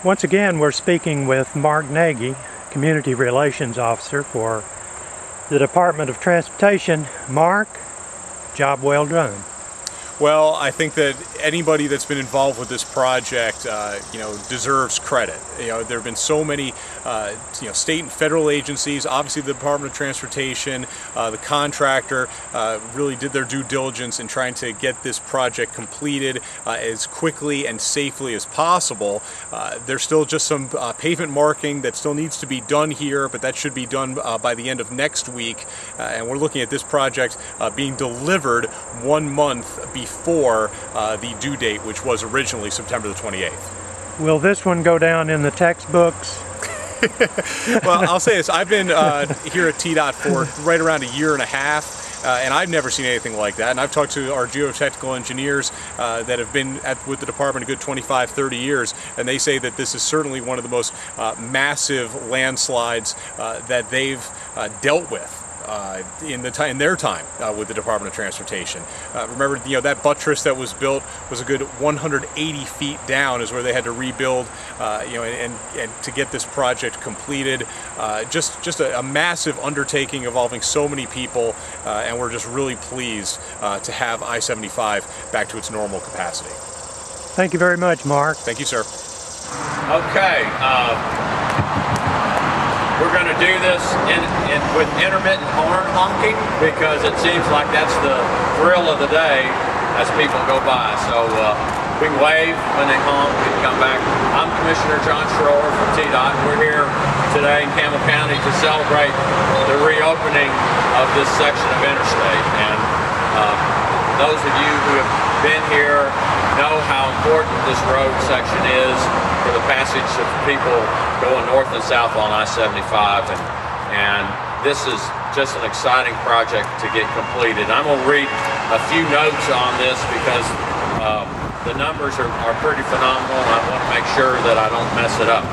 Once again, we're speaking with Mark Nagy, Community Relations Officer for the Department of Transportation. Mark, job well done. Well, I think that anybody that's been involved with this project, deserves credit. There have been so many, state and federal agencies. Obviously, the Department of Transportation, the contractor, really did their due diligence in trying to get this project completed as quickly and safely as possible. There's still just some pavement marking that still needs to be done here, but that should be done by the end of next week. And we're looking at this project being delivered 1 month before the due date, which was originally September the 28th. Will this one go down in the textbooks? Well, I'll say this. I've been here at TDOT for right around 1.5 years, and I've never seen anything like that. And I've talked to our geotechnical engineers that have been with the department a good 25, 30 years, and they say that this is certainly one of the most massive landslides that they've dealt with in their time with the Department of Transportation. Remember, that buttress that was built was a good 180 feet down, is where they had to rebuild, and to get this project completed. Just a massive undertaking involving so many people, and we're just really pleased to have I-75 back to its normal capacity. Thank you very much, Mark. Thank you, sir. Okay. We're going to do this with intermittent horn honking, because it seems like that's the thrill of the day as people go by. So we can wave when they honk and come back. I'm Commissioner John Schroer from TDOT. We're here today in Campbell County to celebrate the reopening of this section of Interstate. And those of you who have been here know how important this road section is for the passage of people going north and south on I-75, and this is just an exciting project to get completed. I'm going to read a few notes on this because the numbers are pretty phenomenal, and I want to make sure that I don't mess it up.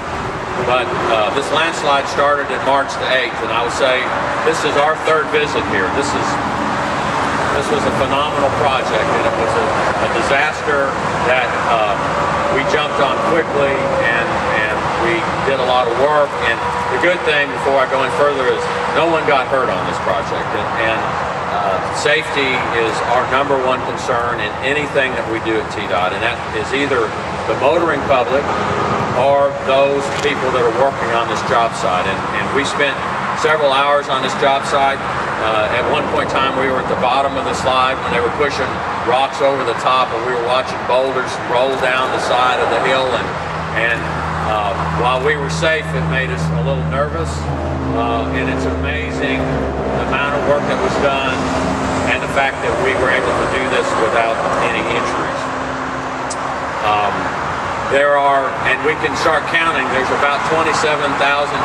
But this landslide started in March the 8th, and I would say this is our 3rd visit here. This was a phenomenal project, and it was a disaster that we jumped on quickly, and we did a lot of work. And the good thing, before I go any further, is no one got hurt on this project, and safety is our #1 concern in anything that we do at TDOT, and that is either the motoring public or those people that are working on this job site. And we spent several hours on this job site. At one point in time, we were at the bottom of the slide when they were pushing rocks over the top, and we were watching boulders roll down the side of the hill. And while we were safe, it made us a little nervous. And it's amazing the amount of work that was done, and the fact that we were able to do this without any injuries. And we can start counting, there's about 27,000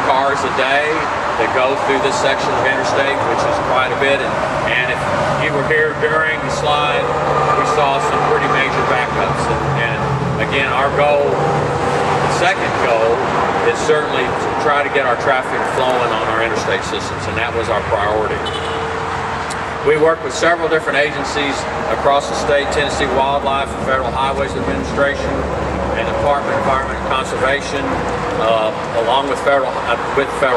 cars a day that go through this section of Interstate, which is quite a bit. And if you were here during the slide, we saw some pretty major backups. And again, our goal, the second goal, is certainly to try to get our traffic flowing on our interstate systems, and that was our priority. We work with several different agencies across the state: Tennessee Wildlife, the Federal Highways Administration, and the Department of Environment and Conservation, along with federal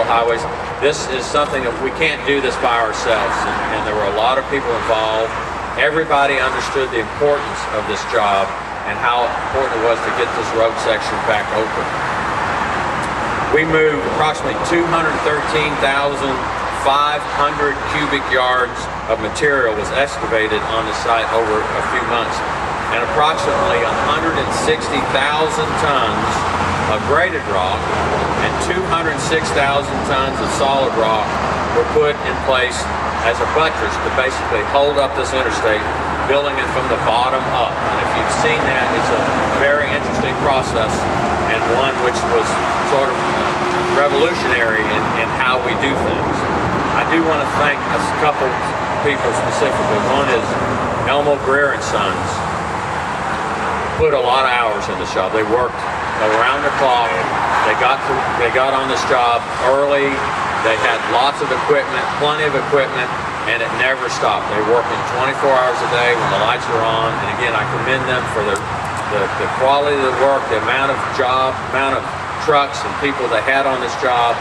highways. This is something that we can't do this by ourselves, and there were a lot of people involved. Everybody understood the importance of this job and how important it was to get this road section back open. We moved approximately 213,500 cubic yards of material was excavated on the site over a few months, and approximately 160,000 tons of graded rock and 206,000 tons of solid rock were put in place as a buttress to basically hold up this interstate, building it from the bottom up. And if you've seen that, it's a very interesting process, and one which was sort of revolutionary in how we do things. I do want to thank a couple people specifically. One is Elmo Greer and Sons. Put a lot of hours in this job. They worked around the clock. They got on this job early. They had lots of equipment, plenty of equipment, and it never stopped. They were working 24 hours a day when the lights were on. And again, I commend them for their the quality of the work, the amount of trucks and people they had on this job,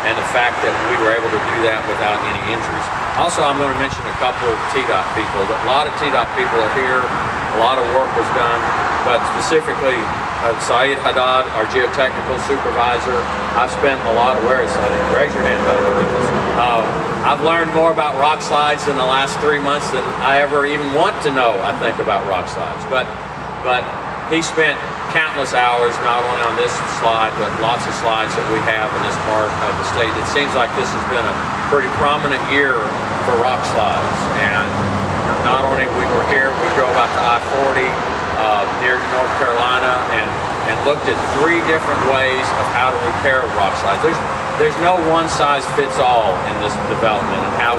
and the fact that we were able to do that without any injuries. Also, I'm going to mention a couple of TDOT people. A lot of TDOT people are here. A lot of work was done, but specifically Saeed Haddad, our geotechnical supervisor. I've spent a lot of, where is Saeed? Raise your hand, buddy. I've learned more about rock slides in the last 3 months than I ever even want to know, I think, about rock slides. But he spent countless hours, not only on this slide, but lots of slides that we have in this part of the state. It seems like this has been a pretty prominent year for rock slides. And not only we were here, we drove out to I-40 near North Carolina and looked at 3 different ways of how to repair rock slides. There's no one size fits all in this development and how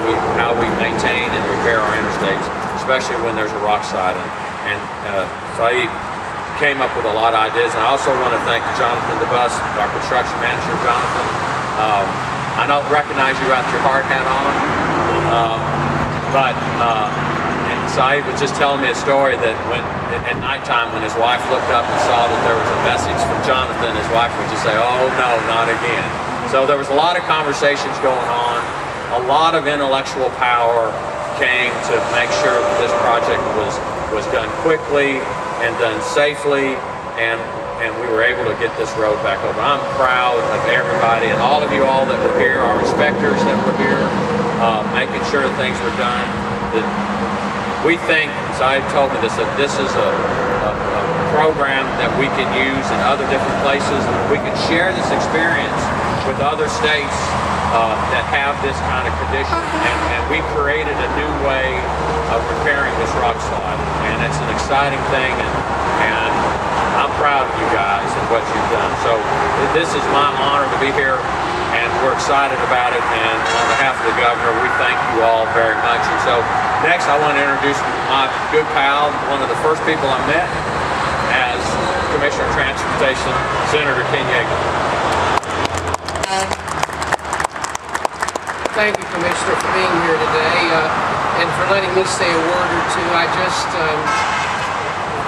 we maintain and repair our interstates, especially when there's a rock slide. And Saeed came up with a lot of ideas. And I also want to thank Jonathan DeBus, our construction manager, Jonathan. I don't recognize you without your hard hat on, and Saeed was just telling me a story that when at nighttime when his wife looked up and saw that there was a message from Jonathan, his wife would just say, "Oh no, not again." So there was a lot of conversations going on. A lot of intellectual power came to make sure that this project was done quickly and done safely, and we were able to get this road back open. I'm proud of everybody and all of you all that were here, our inspectors that were here, making sure things were done. That we think, Saeed told me this, that this is a program that we can use in other different places, and we can share this experience with other states that have this kind of condition, and we created a new way of repairing this rock slide, and it's an exciting thing, and I'm proud of you guys and what you've done. So this is my honor to be here, and we're excited about it, and on behalf of the governor, we thank you all very much. And so next I want to introduce my good pal, one of the first people I met as Commissioner of Transportation, Senator Ken Yeager. Thank you, Commissioner, for being here today and for letting me say a word or two.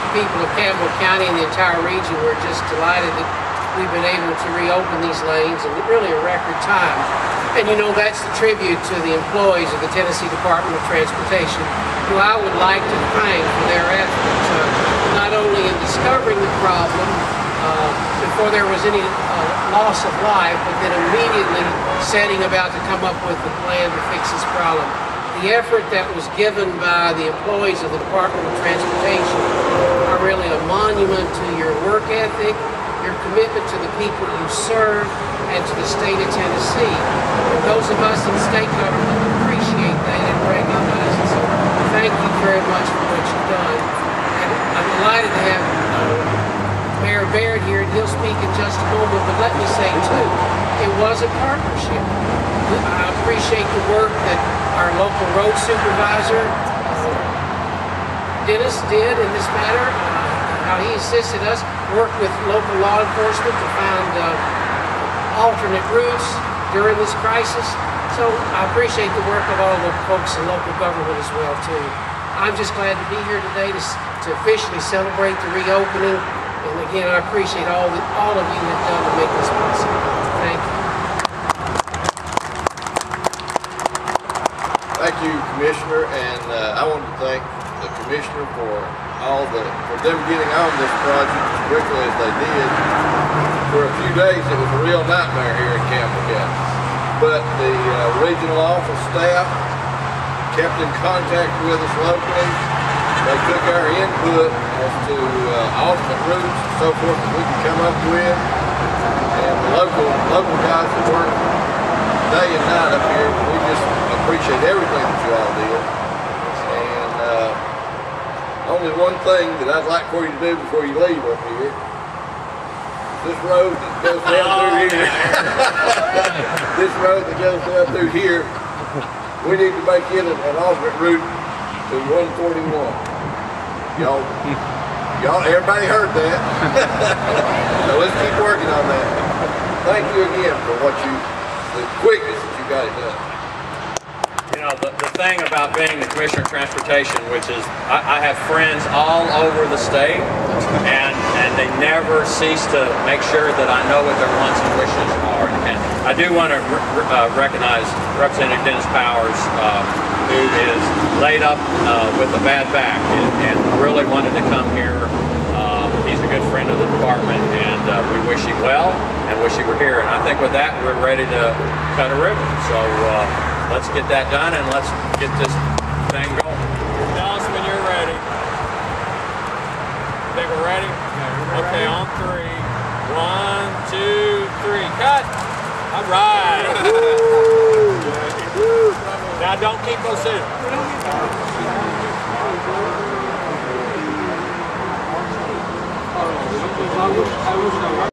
People of Campbell County and the entire region, we're just delighted that we've been able to reopen these lanes in really a record time. And you know, that's the tribute to the employees of the Tennessee Department of Transportation, who I would like to thank for their efforts, not only in discovering the problem before there was any loss of life, but then immediately setting about to come up with a plan to fix this problem. The effort that was given by the employees of the Department of Transportation are really a monument to your work ethic, your commitment to the people you serve, and to the state of Tennessee. And those of us in state government appreciate that and recognize it. So thank you very much for what you've done. And I'm delighted to have Mayor Baird here, and he'll speak in just a moment, but let me say too, it was a partnership. I appreciate the work that our local road supervisor, Dennis, did in this matter, how he assisted us, worked with local law enforcement to find alternate routes during this crisis. So I appreciate the work of all the folks in local government as well too. I'm just glad to be here today to officially celebrate the reopening. And again, I appreciate all of you have done to make this possible. Thank you. Thank you, Commissioner, and I want to thank the Commissioner for them getting on this project as quickly as they did. For a few days, it was a real nightmare here in Campbell County, but the regional office staff kept in contact with us locally. They took our input as to alternate routes and so forth that we could come up with, and the local guys that work day and night up here, we just appreciate everything that you all did. And only one thing that I'd like for you to do before you leave up here, this road that goes down through here, this road that goes down through here, we need to make it an alternate route to 141. Y'all, everybody heard that. So let's keep working on that. Thank you again for the quickness that you got it done. You know, Well, the thing about being the Commissioner of Transportation, which is I have friends all over the state, and they never cease to make sure that I know what their wants and wishes are. And I do want to recognize Representative Dennis Powers, who is laid up with a bad back and really wanted to come here. He's a good friend of the department, and we wish him well and wish he were here. And I think with that, we're ready to cut a ribbon. So let's get that done and let's get this thing going. Tell us when you're ready. Think we're ready? Okay, on 3. 1, 2, 3. Cut! All right. Now don't keep those sitting.